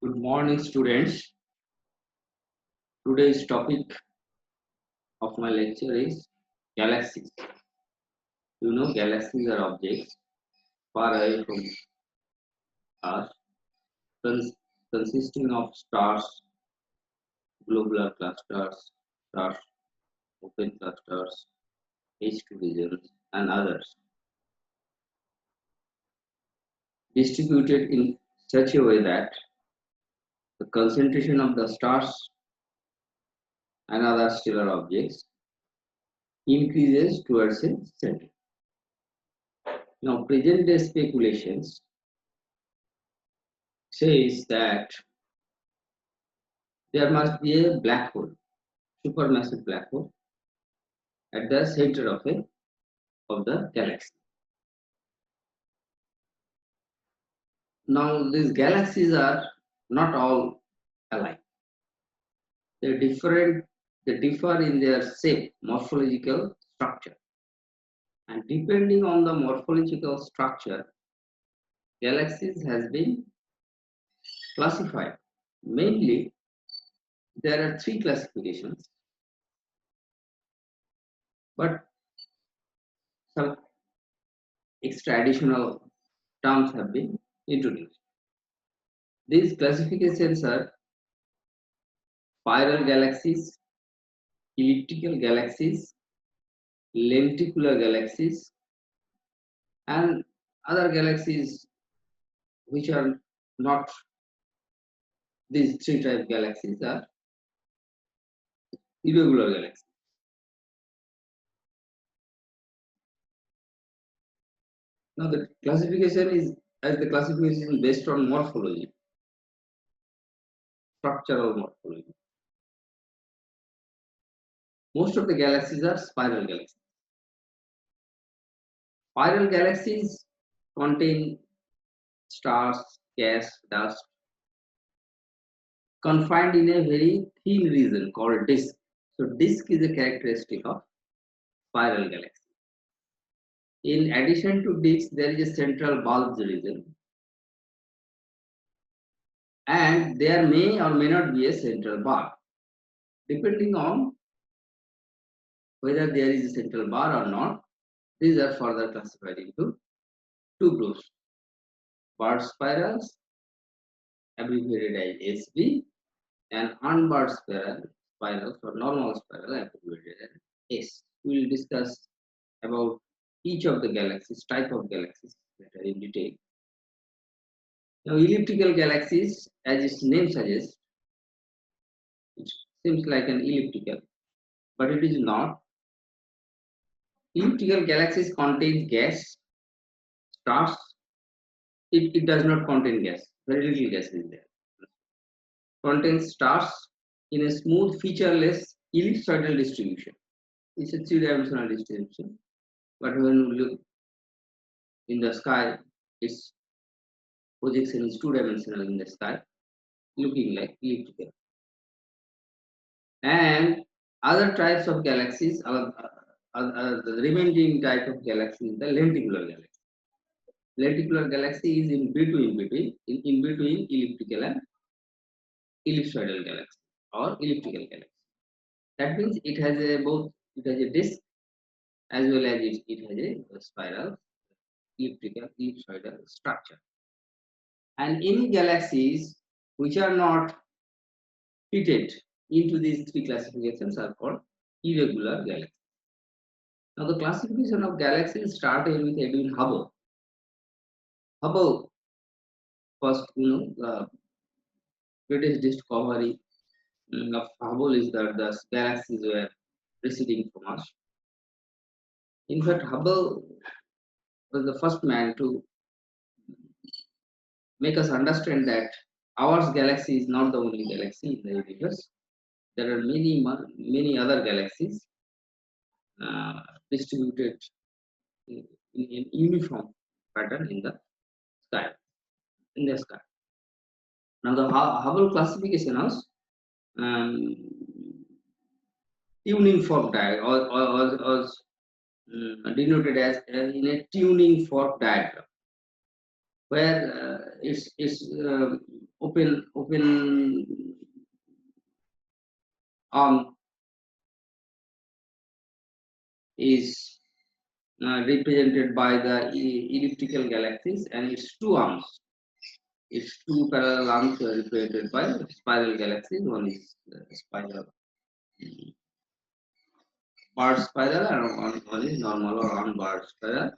Good morning, students. Today's topic of my lecture is galaxies. Galaxies are objects far away from us, cons- consisting of stars, globular clusters, stars, open clusters, H2 regions, and others, distributed in such a way that the concentration of the stars and other stellar objects increases towards a center. Now, present day speculations says that there must be a black hole, supermassive black hole, at the center of the galaxy. Now, these galaxies are not all alike. They differ in their shape, morphological structure, and depending on the morphological structure, galaxies has been classified. Mainly, there are three classifications, but some extra additional terms have been introduced. These classifications are spiral galaxies, elliptical galaxies, lenticular galaxies, and other galaxies which are not these three type galaxies are irregular galaxies. Now the classification is based on morphology, structural morphology. Most of the galaxies are spiral galaxies. Spiral galaxies contain stars, gas, dust, confined in a very thin region called disk. So disk is a characteristic of spiral galaxy. In addition to disk, there is a central bulge region, and there may or may not be a central bar, depending on whether there is a central bar or not. These are further classified into two groups: barred spirals, abbreviated as SB, and unbarred spirals or normal spiral, abbreviated as S. We will discuss about each of the galaxies, type of galaxies better in detail. Now, elliptical galaxies, as its name suggests, it seems like an elliptical, but it is not. Elliptical galaxies contain gas, stars. It does not contain gas. Very little gas is there. Contains stars in a smooth, featureless, ellipsoidal distribution. It's a three-dimensional distribution, but when we look in the sky, its projection is two-dimensional in the sky, looking like elliptical. And other types of galaxies, the remaining type of galaxy is the lenticular galaxy. Lenticular galaxy is in between elliptical and ellipsoidal galaxy or elliptical galaxy. That means it has a disk as well as it has a spiral, elliptical, ellipsoidal structure. And any galaxies which are not fitted into these three classifications are called irregular galaxies. Now, the classification of galaxies started with Edwin Hubble. Hubble first, the greatest discovery of Hubble is that the galaxies were receding from us. In fact, Hubble was the first man to make us understand that our galaxy is not the only galaxy in the universe. There are many other galaxies distributed in uniform pattern in the sky. Now, the Hubble classification is tuning fork diagram or denoted as in a tuning fork diagram, where its open arm is represented by the elliptical galaxies, and its two arms, its two parallel arms are represented by spiral galaxies. One is spiral bar spiral, and one is normal or unbarred spiral.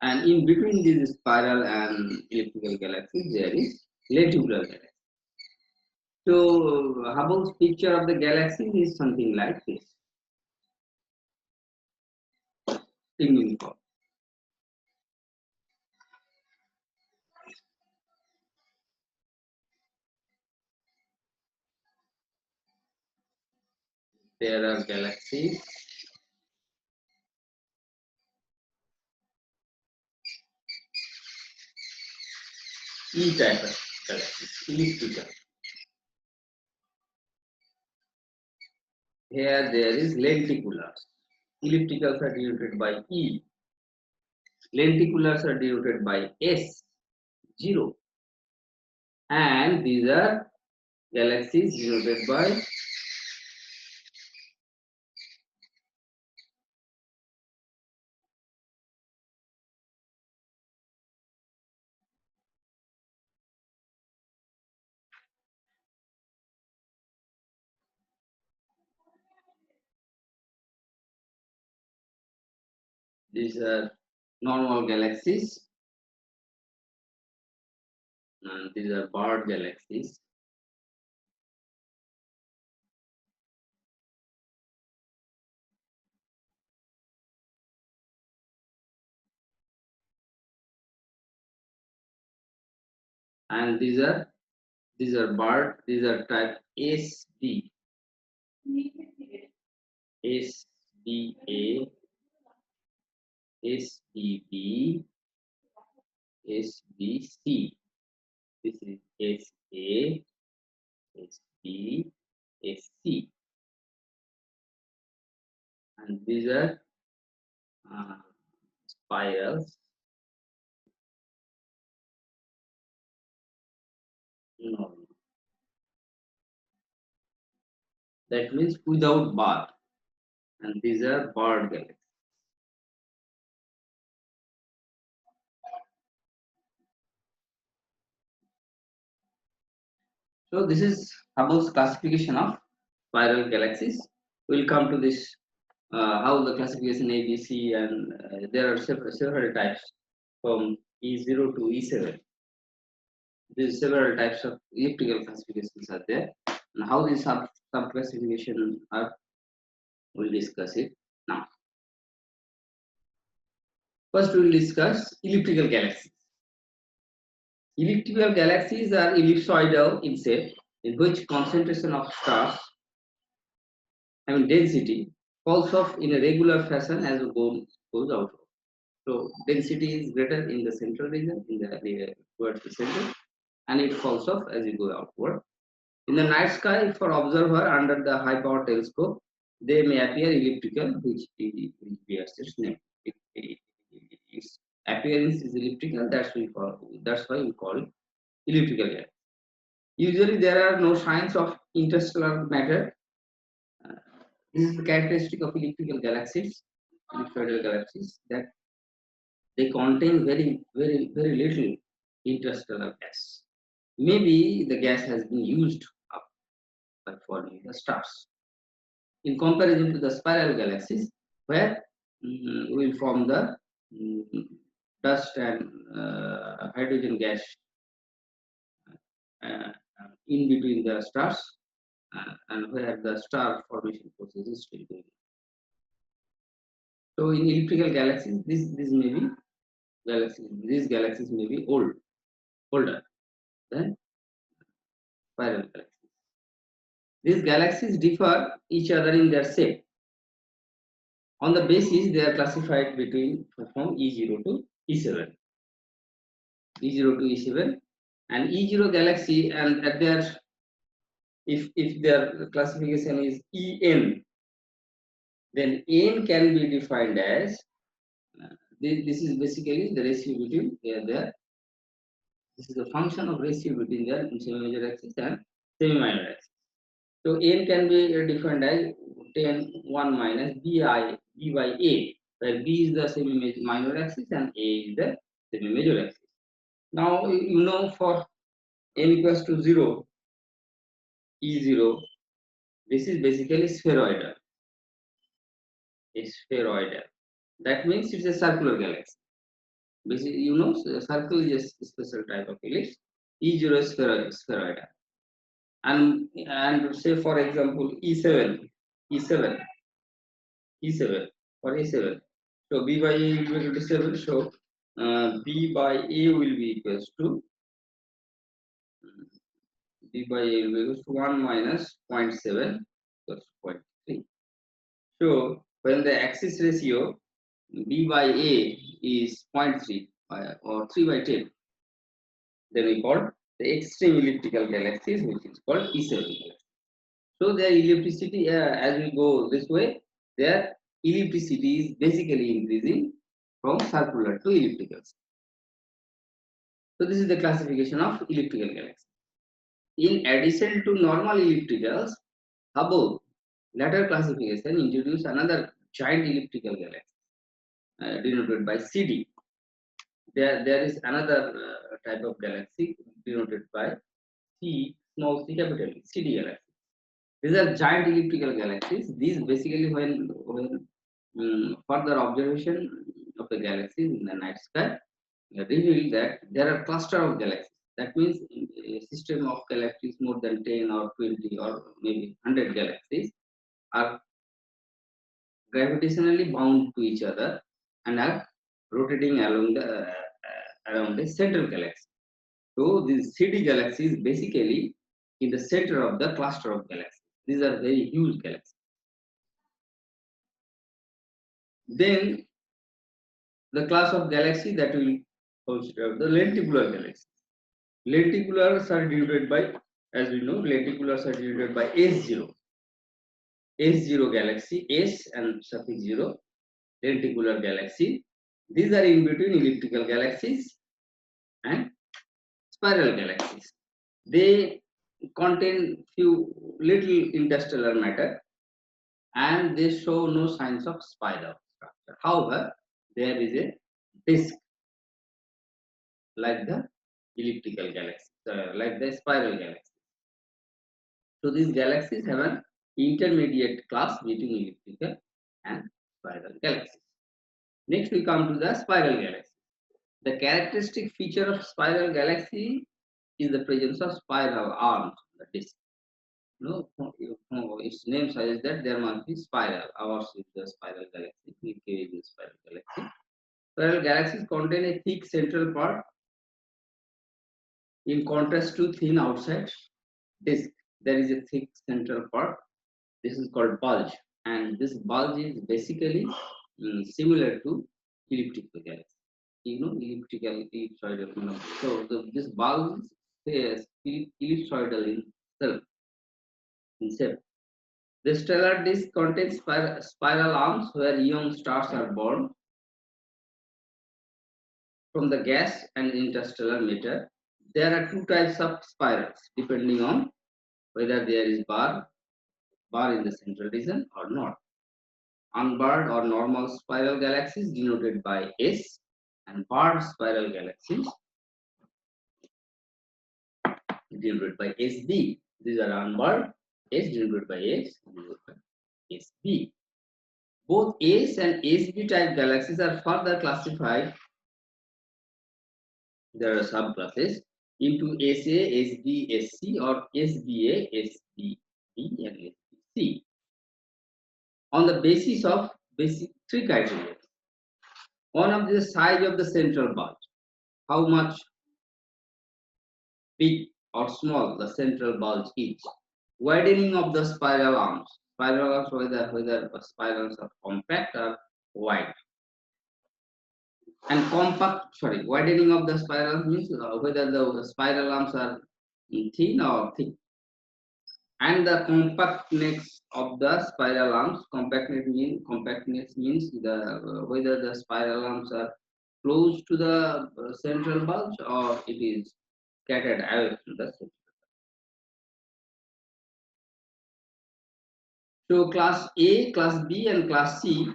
And in between this spiral and elliptical galaxies, there is lenticular galaxy. So Hubble's picture of the galaxy is something like this. Thinking for. There are galaxies. E type of galaxies, elliptical. Here there is lenticulars. Ellipticals are denoted by E. Lenticulars are denoted by S, 0. And these are galaxies denoted by these are normal galaxies, and these are barred galaxies. And these are barred, these are type SD, SDA, SDB, SBC. This is SA, SB, SC. And these are spirals. No. That means without bar. And these are barred galaxies. So this is Hubble's classification of spiral galaxies. We'll come to this how the classification A, B, C, and there are several types from E0 to E7. These several types of elliptical classifications are there, and how these sub classification are, we'll discuss it now. First, we will discuss elliptical galaxies. Elliptical galaxies are ellipsoidal in shape, in which concentration of stars, density, falls off in a regular fashion as it goes outward. So density is greater in the central region, in the towards the center, and it falls off as you go outward. In the night sky, for observer under the high power telescope, they may appear elliptical, which bears its name. Its appearance is elliptical. That's why we call it elliptical galaxy. Usually, there are no signs of interstellar matter. This is the characteristic of elliptical galaxies, ellipsoidal galaxies, that they contain very little interstellar gas. Maybe the gas has been used up by forming the stars. In comparison to the spiral galaxies, where will form the dust and hydrogen gas uh, in between the stars, and where the star formation process is still going on. So in elliptical galaxies, these galaxies may be older than spiral galaxies. These galaxies differ each other in their shape. On the basis, they are classified from E0 to E7. E0 to E7, and E0 galaxy, and at their, if their classification is En, then N can be defined as this is basically the ratio between their This is a function of ratio between the semi-major axis and semi-minor axis. So n can be defined as 10 1 minus b by a, where b is the semi-minor axis and a is the semi-major axis. Now you know for n equals to 0, E0, this is basically spheroidal. A spheroidal. That means it's a circular galaxy. Basically, you know, circle is a special type of ellipse. E0 is spheroidal. And say for example E7, E7, E7 or A7. So B by A will be equal to 7. So B by A will be equals to B by A will be equals to 1 minus 0.7 plus 0.3. So when the axis ratio B by A is 0.3 or 3 by 10, then we call the extreme elliptical galaxies, which is called E7 galaxy. So their ellipticity, as we go this way, their ellipticity is basically increasing from circular to elliptical. So this is the classification of elliptical galaxies. In addition to normal ellipticals, Hubble later classification introduced another giant elliptical galaxy denoted by CD. There is another type of galaxy denoted by C, small c, capital C, CD galaxy. These are giant elliptical galaxies. These basically when further observation of the galaxies in the night sky reveal that there are cluster of galaxies. That means a system of galaxies more than 10 or 20 or maybe 100 galaxies are gravitationally bound to each other and are rotating along the around the central galaxy. So these CD galaxies basically in the center of the cluster of galaxies. These are very huge galaxies. Then the class of galaxy that we consider the lenticular galaxies. Lenticulars are denoted by, as we know, lenticulars are denoted by S0. S0 galaxy, S and suffix 0, lenticular galaxy. These are in between elliptical galaxies and spiral galaxies. They contain few little interstellar matter and they show no signs of spiral structure. However, there is a disk like the elliptical galaxy, like the spiral galaxy. So these galaxies have an intermediate class between elliptical and spiral galaxies. Next we come to the spiral galaxy. The characteristic feature of spiral galaxy is the presence of spiral arms on the disk. No, its name suggests that there must be spiral. Ours is the spiral galaxy. We carry the spiral galaxy. Spiral galaxies contain a thick central part in contrast to thin outside disk. There is a thick central part. This is called bulge, and this bulge is basically similar to elliptical galaxy. You know, ellipsoidal. You know. So this bulge is ellipsoidal in shape. The stellar disk contains spiral arms where young stars are born from the gas and interstellar matter. There are two types of spirals depending on whether there is bar in the central region or not. Unbarred or normal spiral galaxies denoted by S and barred spiral galaxies denoted by SB. These are unbarred, S denoted by S, denoted by SB. Both S and SB type galaxies are further classified. There are subclasses into SA, SB, SC or SBA, SBB and SBC on the basis of basic three criteria. One of the size of the central bulge, how much big or small the central bulge is. Widening of the spiral arms. Spiral arms, whether spirals are compact or wide. And widening of the spiral means whether the spiral arms are thin or thick. And the compactness of the spiral arms. Compactness means whether the spiral arms are close to the central bulge or it is scattered away from the center. So class A, class B, and class C,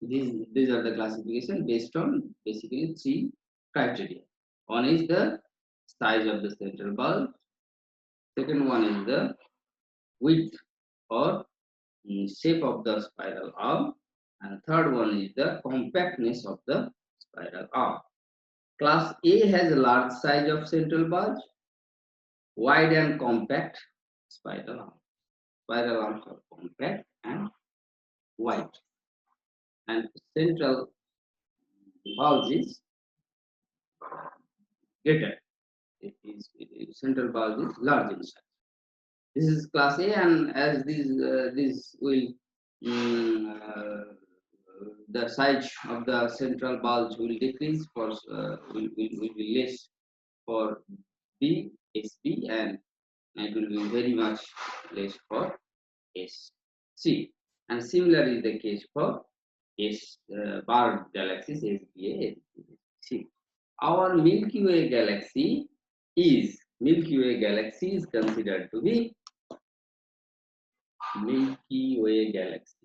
these are the classification based on basically three criteria. One is the size of the central bulb. Second one is the width or shape of the spiral arm, and third one is the compactness of the spiral arm. Class A has a large size of central bulge, wide and compact spiral arm. Spiral arms are compact and wide, and central bulge is greater. Central bulge is large in size. This is class A, and as this will the size of the central bulge will decrease for will be less for B, SB, and it will be very much less for SC. And similar is the case for bar galaxies SBA, SBC. Our Milky Way galaxy is considered to be Milky Way galaxy.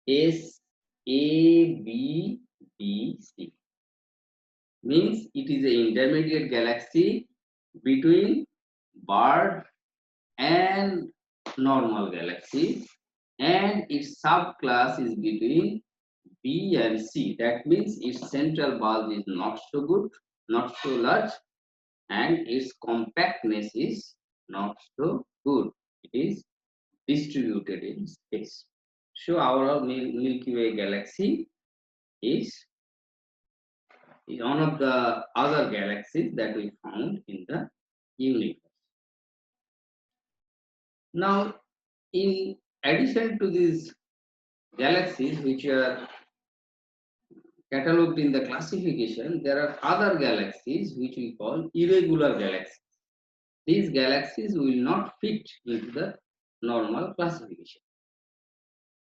SABBC means it is an intermediate galaxy between bird and normal galaxy, and its subclass is between B and C. That means its central bulge is not so good, not so large, and its compactness is not so good. It is distributed in space. So our Milky Way galaxy is one of the other galaxies that we found in the universe. Now, in addition to these galaxies which are catalogued in the classification, there are other galaxies which we call irregular galaxies. These galaxies will not fit into the normal classification.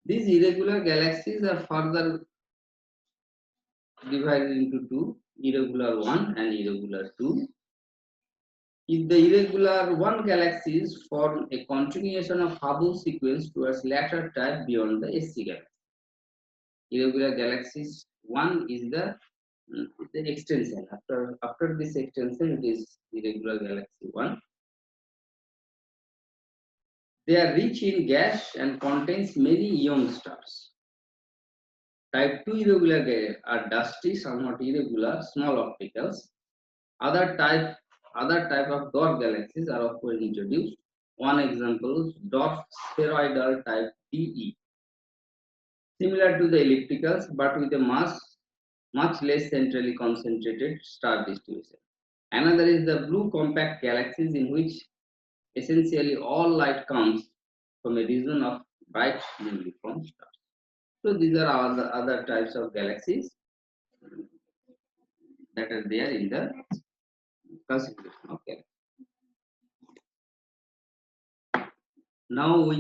These irregular galaxies are further divided into two, irregular 1 and irregular 2. If the irregular 1 galaxies form a continuation of Hubble sequence towards latter type beyond the SC galaxy. Irregular galaxies 1 is the extension. After this extension, it is irregular galaxy 1. They are rich in gas and contains many young stars. Type 2 irregular are dusty, somewhat irregular, small opticals. Other type of dwarf galaxies are often introduced. One example is dwarf spheroidal type DE. Similar to the ellipticals, but with a mass much less centrally concentrated star distribution. Another is the blue compact galaxies, in which essentially all light comes from a region of bright uniform stars. So these are all the other types of galaxies that are there in the classification of galaxies. Now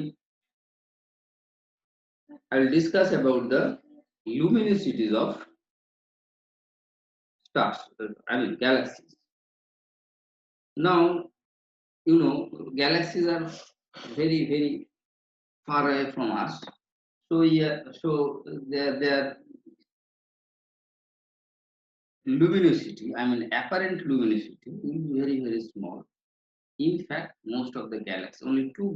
I will discuss about the luminosities of stars, galaxies. Now, galaxies are very, very far away from us. So their luminosity, apparent luminosity will be very, very small. In fact, most of the galaxies, only two,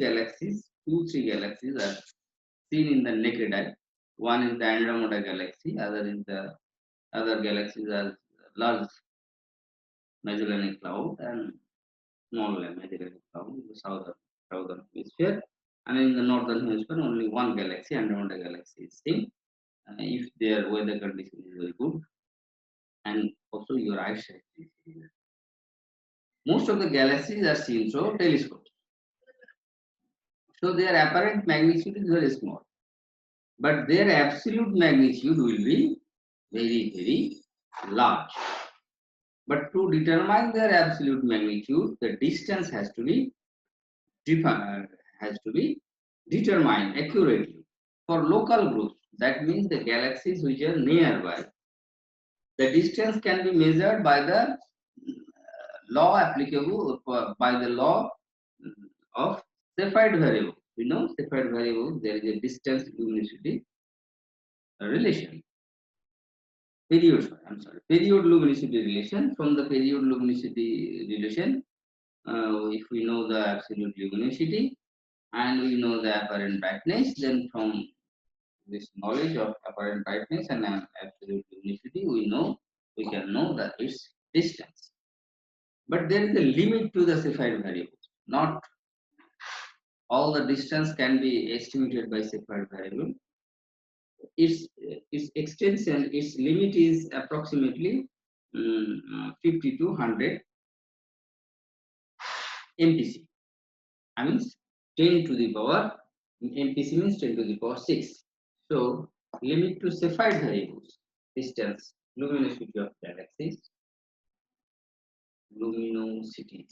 three galaxies are seen in the naked eye. One is the Andromeda galaxy, other galaxies are large Magellanic Cloud and small Magellanic Cloud in the southern hemisphere. And in the northern hemisphere, only one galaxy, Andromeda galaxy, is seen. If their weather condition is very good, and also your eyesight is good. Most of the galaxies are seen through telescopes. So their apparent magnitude is very small, but their absolute magnitude will be very, very large. But to determine their absolute magnitude, the distance has to be determined accurately. For local groups, that means the galaxies which are nearby, The distance can be measured by the law applicable by the law of Cepheid variable. You know, Cepheid variable, there is a distance luminosity relation. Period, I'm sorry, period luminosity relation. From the period luminosity relation, if we know the absolute luminosity and we know the apparent brightness, then from this knowledge of apparent brightness and absolute luminosity, we can know that its distance. But there is a limit to the Cepheid variable. Not all the distance can be estimated by Cepheid variable. Its extension, its limit is approximately 50 to 100 MPC. I mean 10 to the power, MPC means 10 to the power 6. So limit to Cepheid variables, distance, luminosity of galaxies, luminosities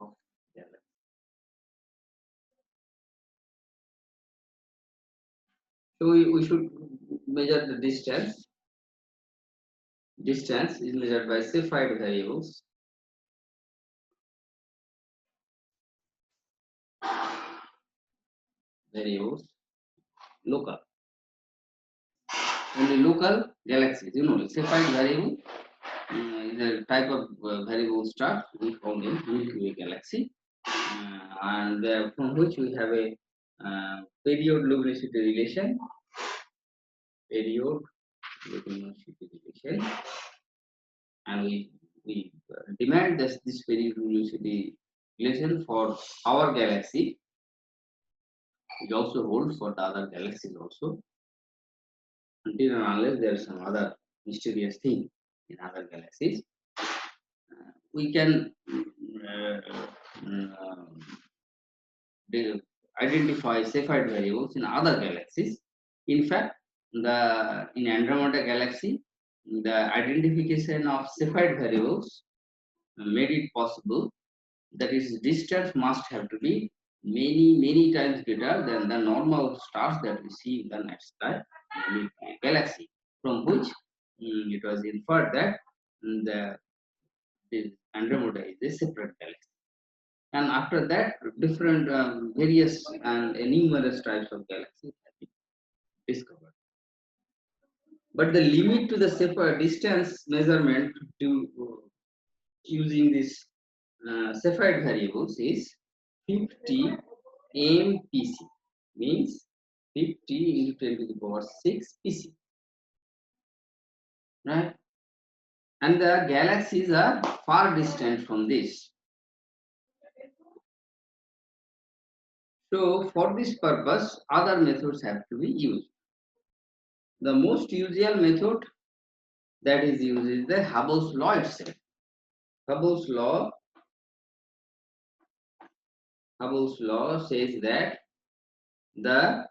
of galaxies. So we should measure the distance. Distance is measured by Cepheid variables. Variables local. Only local galaxies, Cepheid variable is a type of variable star we found in Milky Way galaxy, and from which we have a period luminosity relation. Period luminosity relation, and we demand this period luminosity relation for our galaxy. It also holds for the other galaxies also, until and unless there is some other mysterious thing in other galaxies. We can identify Cepheid variables in other galaxies. In fact, in Andromeda galaxy, the identification of Cepheid variables made it possible that its distance must have to be many times greater than the normal stars that we see in the night sky in the galaxy, from which it was inferred that the Andromeda is a separate galaxy. And after that, different various and numerous types of galaxies have been discovered. But the limit to the Cepheid distance measurement to using this Cepheid variables is 50 MPC, means 50 into 10 to the power 6 PC, right? And the galaxies are far distant from this. So for this purpose, other methods have to be used. The most usual method that is used is the Hubble's law itself. Hubble's law says that the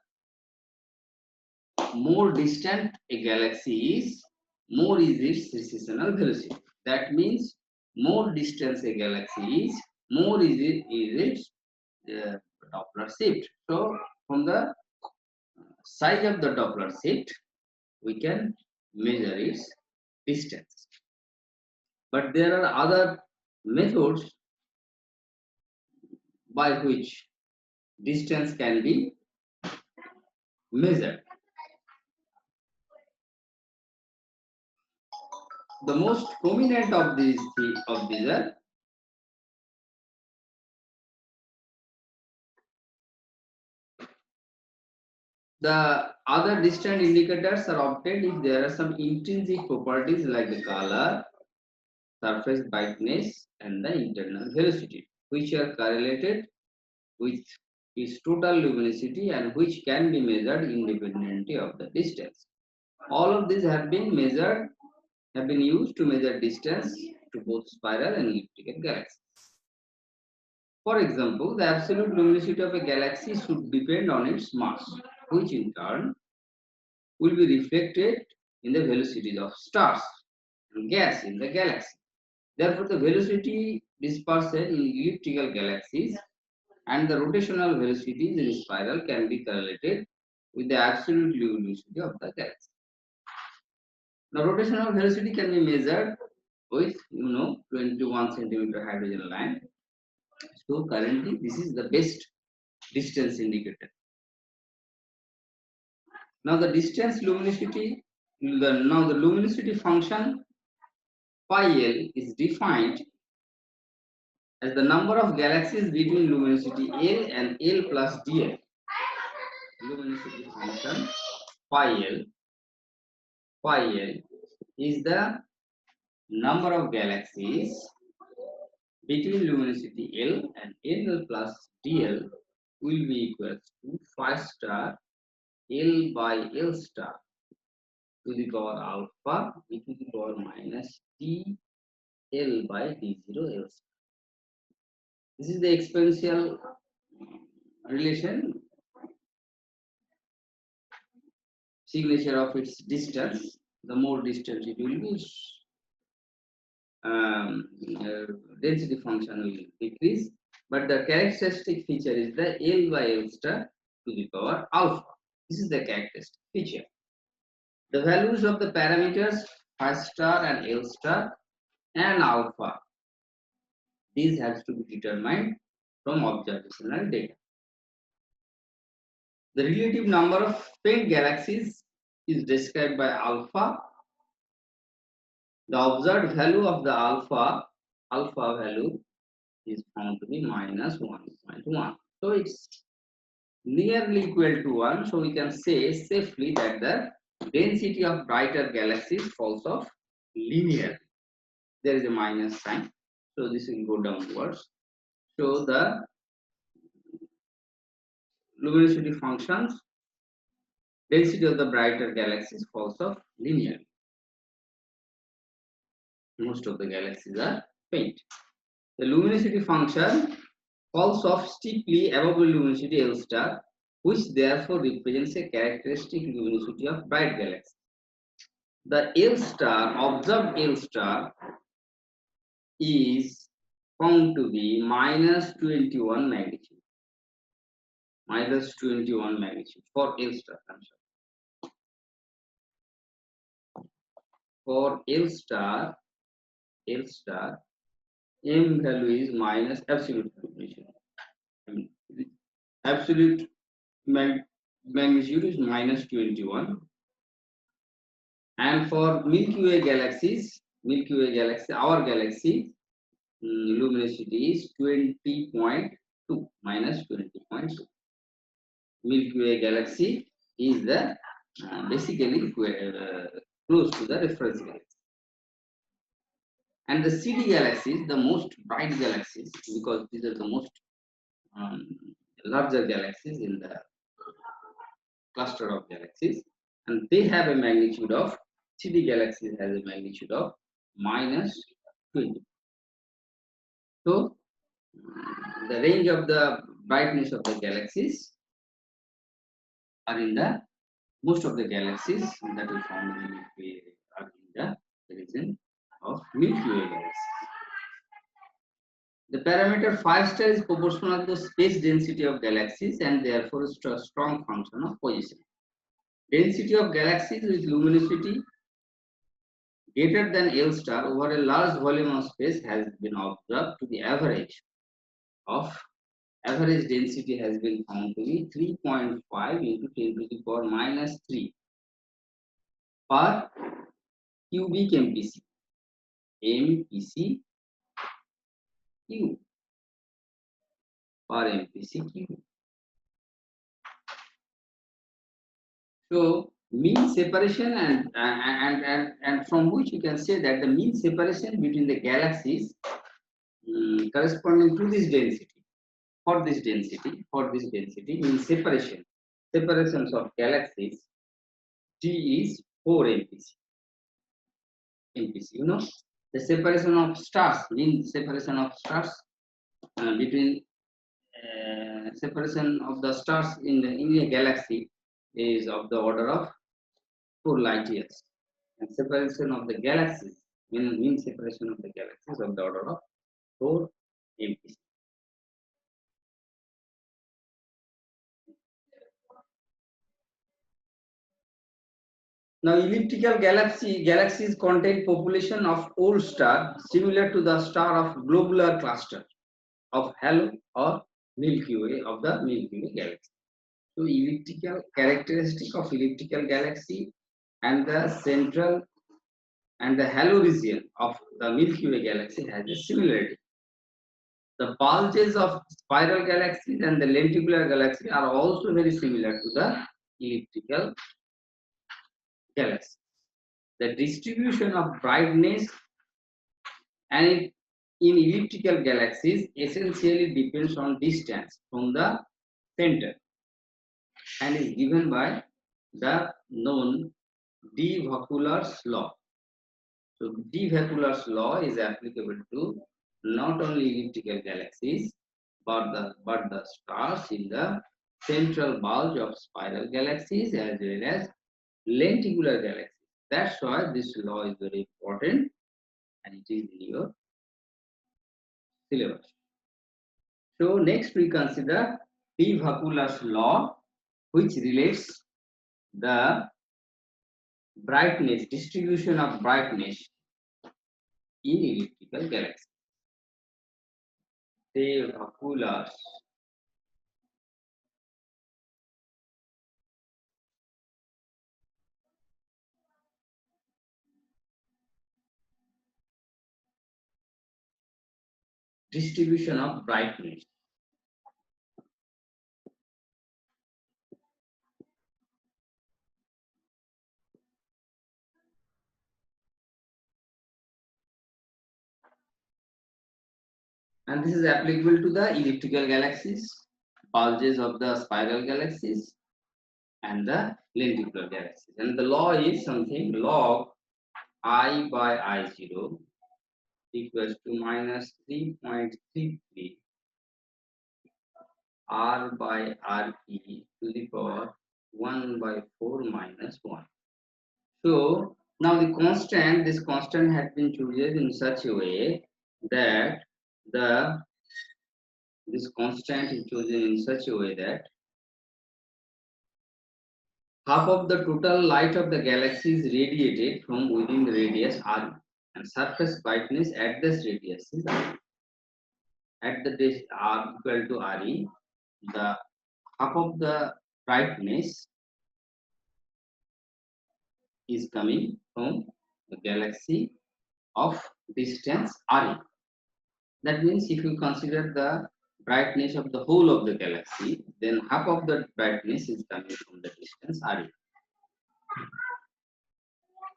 more distant a galaxy is, more is its recessional velocity. That means more distance a galaxy is, more is its Doppler shift. So from the size of the Doppler shift, we can measure its distance. But there are other methods by which distance can be measured. The most prominent of these are the other distant indicators are obtained if there are some intrinsic properties like the color, surface brightness, and the internal velocity, which are correlated with its total luminosity and which can be measured independently of the distance. All of these have been used to measure distance to both spiral and elliptical galaxies. For example, the absolute luminosity of a galaxy should depend on its mass, which in turn will be reflected in the velocities of stars and gas in the galaxy. Therefore, the velocity dispersion in elliptical galaxies and the rotational velocities in spiral can be correlated with the absolute luminosity of the galaxy. The rotational velocity can be measured with 21 centimeter hydrogen line. So currently this is the best distance indicator. Now the distance luminosity, now the luminosity function phi L is defined as the number of galaxies between luminosity L and L plus dl. Luminosity function phi L is the number of galaxies between luminosity L and L plus dl will be equal to phi star L by L star to the power alpha e to the power minus d L by d0 L star. This is the exponential relation signature of its distance. The more distant it will be, density function will decrease, but the characteristic feature is the L by L star to the power alpha. This is the characteristic feature. The values of the parameters phi star and L star and alpha, these has to be determined from observational data. The relative number of faint galaxies is described by alpha. The observed value of the alpha value is found to be minus 1.1. So it's nearly equal to 1. So we can say safely that the density of brighter galaxies falls off linearly. There is a minus sign. So this will go downwards. So the luminosity functions, density of the brighter galaxies falls off linearly. Most of the galaxies are faint. The luminosity function falls off steeply above the luminosity L star, which therefore represents a characteristic luminosity of bright galaxies. The L star, observed L star, is found to be minus 21 magnitude. Minus 21 magnitude for L star. I'm sorry. For L star, M value is minus absolute luminosity. Absolute magnitude is minus 21. And for Milky Way galaxies, our galaxy luminosity is 20.2, minus 20.2. Milky Way galaxy is the basically close to the reference galaxy. And the CD galaxies, the most bright galaxies, because these are the most larger galaxies in the cluster of galaxies, and they have a magnitude of, CD galaxies has a magnitude of minus 20. So the range of the brightness of the galaxies are in the, most of the galaxies that we found in Milky Way are in the region of Milky Way galaxies. The parameter phi star is proportional to the space density of galaxies and therefore is a strong function of position. Density of galaxies with luminosity greater than L star over a large volume of space has been observed to the average density has been found to be 3.5 into 10 to the power minus 3 per cubic MPC. MPC cube per MPC cube. So mean separation and from which you can say that the mean separation between the galaxies corresponding to this density, for this density means separations of galaxies, D is 4 MPC. You know, the separation of stars, mean separation of stars between separation of the stars in a galaxy is of the order of 4 light years, and separation of the galaxies, mean separation of the galaxies of the order of 4 MPC. Now, elliptical galaxies contain population of old star similar to the star of globular cluster of halo or Milky Way of the Milky Way galaxy. So, elliptical characteristic of elliptical galaxy and the central and the halo region of the Milky Way galaxy has a similarity. The bulges of spiral galaxies and the lenticular galaxy are also very similar to the elliptical galaxy. The distribution of brightness and in elliptical galaxies essentially depends on distance from the center and is given by the known de Vaucler's law. So de Vaucler's law is applicable to not only elliptical galaxies but the stars in the central bulge of spiral galaxies as well as lenticular galaxies. That's why this law is very important and it is in your syllabus. So next we consider de Vaucler's law, which relates the brightness, distribution of brightness in elliptical galaxies. De Vaucler's distribution of brightness. And this is applicable to the elliptical galaxies, bulges of the spiral galaxies, and the lenticular galaxies. And the law is something log I by I0 equals to minus 3.33 R by RE to the power 1 by 4 minus 1. So now the constant, this constant has been chosen in such a way that this constant is chosen in such a way that half of the total light of the galaxy is radiated from within the radius R, and surface brightness at this radius is R. At the distance R equal to RE, the half of the brightness is coming from the galaxy of distance RE. That means if you consider the brightness of the whole of the galaxy, then half of the brightness is coming from the distance RE.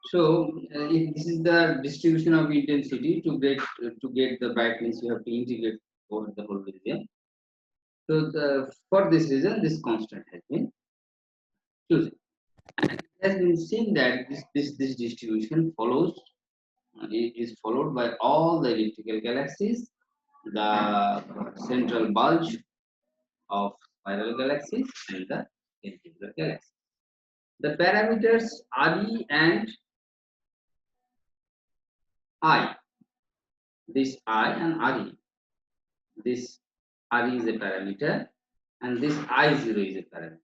So if this is the distribution of intensity, to get the brightness, you have to integrate over the whole region. So for this reason, this constant has been chosen. And it has been seen that this distribution is followed by all the elliptical galaxies, the central bulge of spiral galaxies, and the lenticular galaxies. The parameters RE and I, this I and RE, this RE is a parameter and this I0 is a parameter.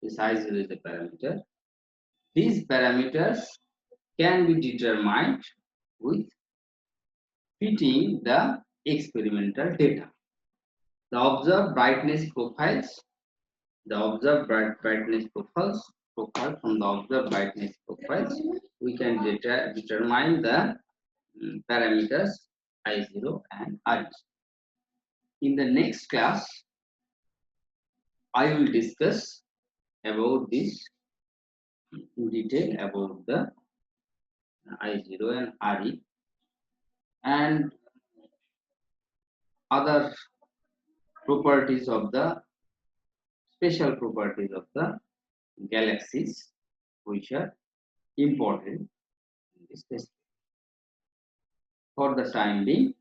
This I0 is a parameter. These parameters can be determined with fitting the experimental data. The observed brightness profiles, profile from the observed brightness profiles, we can determine the parameters I0 and RE. In the next class, I will discuss about this in detail about the I0 and RE and other properties of the special properties of the galaxies which are important in this test. For the time being,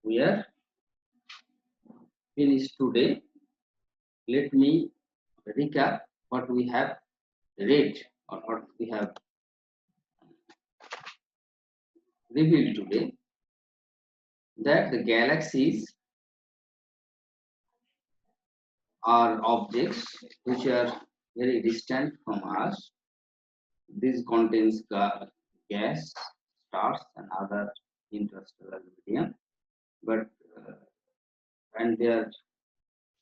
we are finished today. Let me recap what we have read or what we have revealed today, that the galaxies are objects which are very distant from us This contains gas, stars, and other interstellar medium, but and their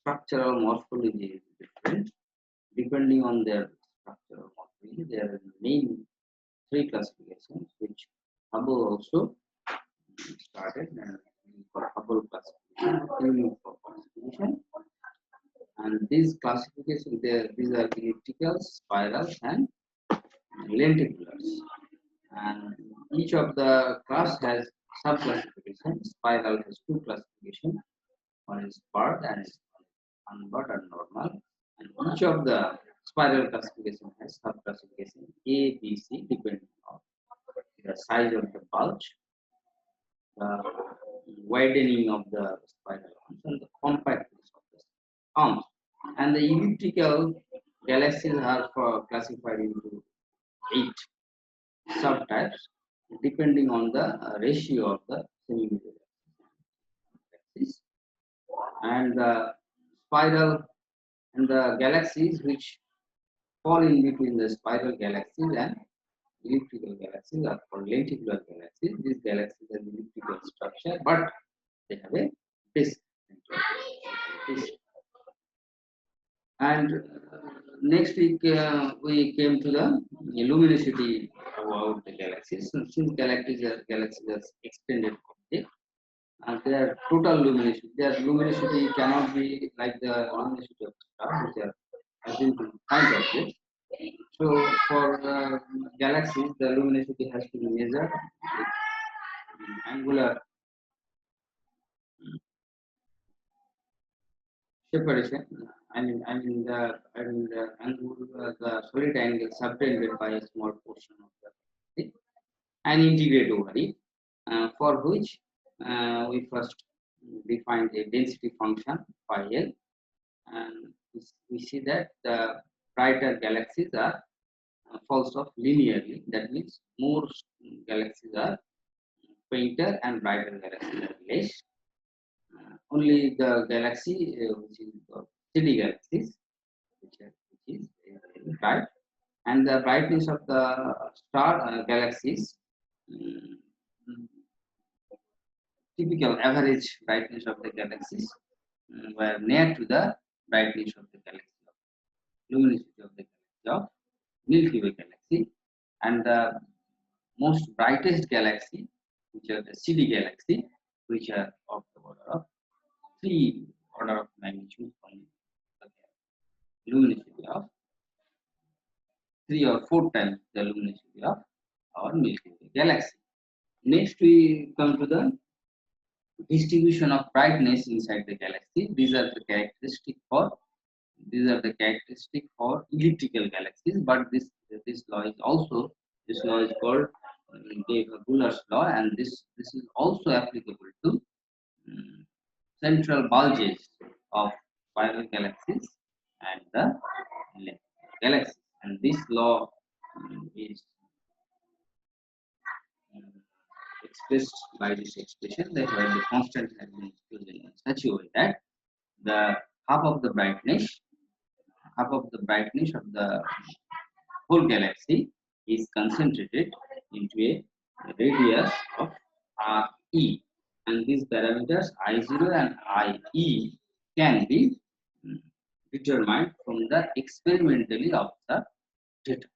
structural morphology is different. Depending on their structural morphology, there are main three classifications, which Hubble also started, and for Hubble classification, classification. And these classifications, these are elliptical, spirals, and lenticulars. And each of the class has sub-classification. Spiral has two classifications. One is bird and unbird and normal. And each of the spiral classification has sub-classification A, B, C, depending on the size of the bulge, the widening of the spiral arms, and the compactness of the arms. And the elliptical galaxies are classified into 8 subtypes depending on the ratio of the semi-major galaxies. And the spiral and the galaxies which fall in between the spiral galaxies and elliptical galaxies are called lenticular galaxies. These galaxies have elliptical structure, but they have a disk. And next week we came to the luminosity about the galaxies. Since galaxies are extended objects, their total luminosity, their luminosity cannot be like the luminosity of stars, which are assumed to be point objects. So for galaxies, the luminosity has to be measured with angular separation. The angle, the solid angle subtended by a small portion of the and integrate over it, for which we first define a density function phi L, and we see that the brighter galaxies are falls off linearly. That means more galaxies are fainter and brighter galaxies are less. Only the galaxy which is CD galaxies, which is bright, and the brightness of the star galaxies, typical average brightness of the galaxies were near to the brightness of the galaxy, luminosity of the galaxy of Milky Way galaxy, and the most brightest galaxy, which are the CD galaxy, which are of the order of 3 order of magnitude from the luminosity of 3 or 4 times the luminosity of our Milky Way galaxy. Next, we come to the distribution of brightness inside the galaxy. These are the characteristic for elliptical galaxies, but this law is also called Euler's law, and this is also applicable to central bulges of spiral galaxies and the galaxies. And this law is expressed by this expression, that where the constant has been chosen in such a way that the half of the brightness of the whole galaxy is concentrated into a radius of RE, and these parameters I0 and IE can be determined from the experimentally observed data.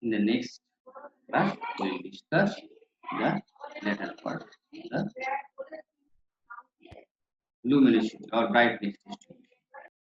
In the next class, we will discuss the later part, the luminosity or brightness distribution.